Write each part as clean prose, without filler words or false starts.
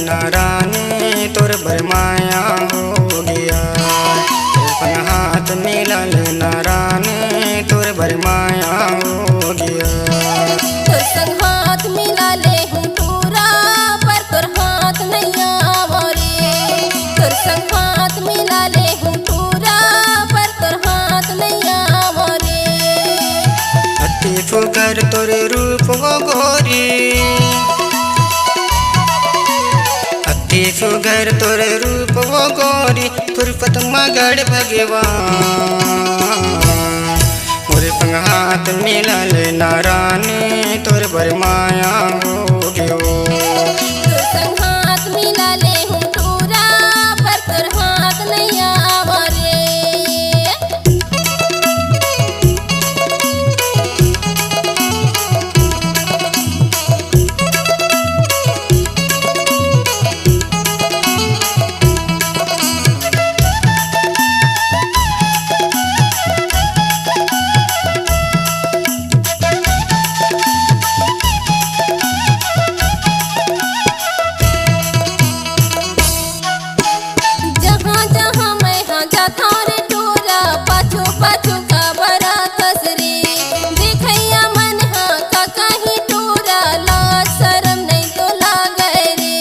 लेना रानी तोर बरमाया हो गया। अपन हाथ मिला लेना रानी तोर बरमाया हो गया। तोर संग हाथ मिला ले हूँ पूरा पर तोर हाथ नहीं आवरे। तोर संग हाथ मिला ले हूँ पूरा पर तोर हाथ नहीं आवरे। अति फुकर तोरे रूप वो गोरी, अति फुकर तोरे रूप वो गोरी, फुरफत मगड़ भगवान। मोरे पंग हाथ मिला लेना रानी तोर बरमाया हो गयो। तोर संग हाथ मिला ले हूँ पूरा पर तोर हाथ नहीं आवरे। जहाँ जहाँ मैं हाँ जाता रे टोरा पाछू पाछू का बरा खसरे। देखैया मन हाँ का कहीं टोरा लाज शरम नहीं तो लागे रे।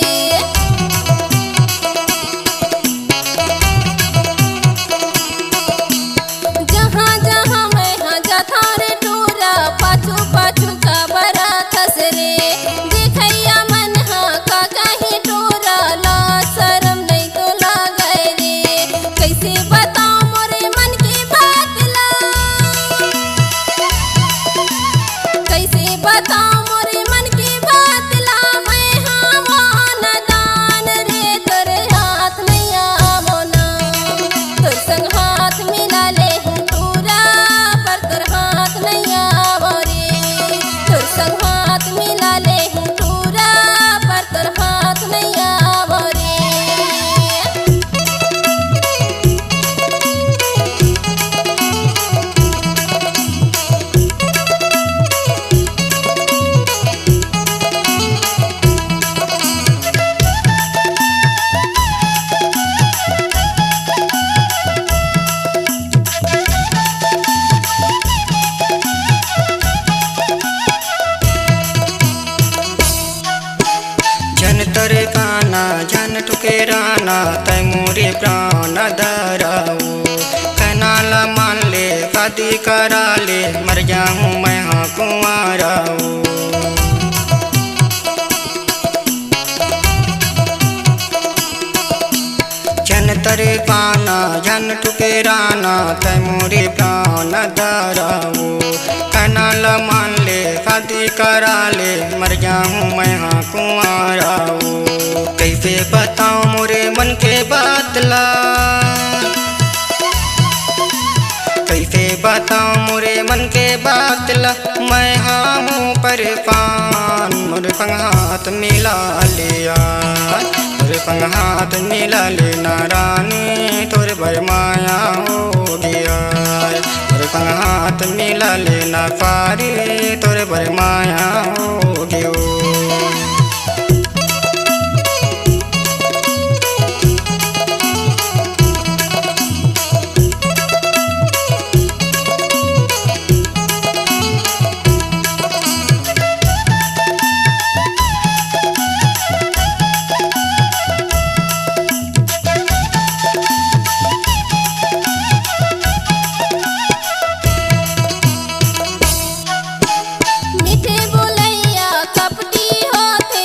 जहाँ जहाँ मैं हाँ जाता रे टोरा पाछू पाछू का बरा खसरे। देखैया मन हाँ का कहीं टोरा लाज शरम नहीं तो लागे रे। कैसे बताऊं मोरे मन की बात ला, कैसे बताऊं मोरे मन की बात ला। मैं हाँ वो नादान रे तोरे हाथ नहीं आवो ना। तोर संग हाथ मिला ले हूँ पूरा पर तोर हाथ नहीं आवो रे। तोर संग हाथ मिला ले हूँ पूरा पर तोर हाथ नहीं आवो रे। जन तरे काना जन ठुकेराना तै मोरे प्राण धराओ। कनाला मान ले शादी करा ले मर जाऊँ मैं हाँ कुंवाराओ। जन तरे काना जन ठुकेराना तै मोरे प्राण धराओ। कनाला मान ले शादी करा ले मर जाऊँ मैं हाँ कुंवाराओ। कैसे बताऊँ मोरे मन के बातला, कैसे बताऊँ मोरे मन के बातला। मैं हाँ हूँ परेशान मोरे पंग हाथ मिला लिया। मोरे पंग हाथ मिला लेना रानी तोर बरमाया हो गया। मोरे पंग हाथ मिला लेना पारी तोर बरमाया हो गयो। मीठे बोलैया कपटी होते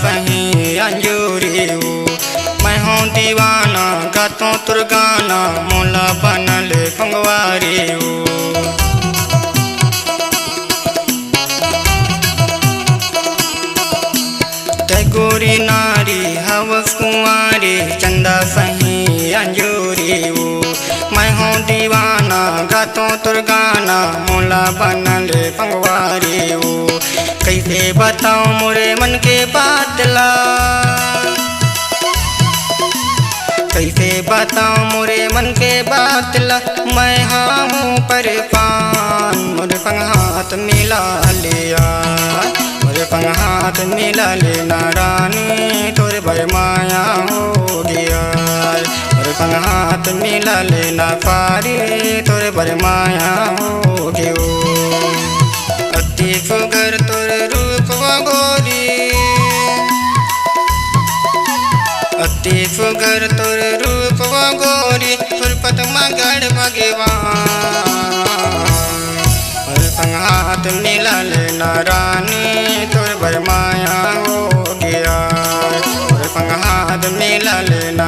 सही अंजूरी मैं हूँ दीवाना गातों तुर गाना मोला बनल फंगवारी गोरी नारी हवस कुंवारी चंदा सही अंजूरी मैं हूँ दीवाना गातों तुर गाना मोला बनल फंगवारी कैसे बताऊँ मोरे मन के बातला कैसे बताऊँ मोरे मन के बातला मैं हाँ हूँ परेशान मोरे पंग हाथ मिला लिया पंग हाथ मिला लेना रानी तोरे भर माया हो गया और पंग हाथ मिला लेना पारी तोरे भर माया हो गयो अति सुगर तोरे रूप गोरी अति सुगर तोरे रूप गोरी तुर पदमा गढ़ भगवान हाथ मिला लेना रानी तोर भर माया हो गया और पंग हाथ मिला लेना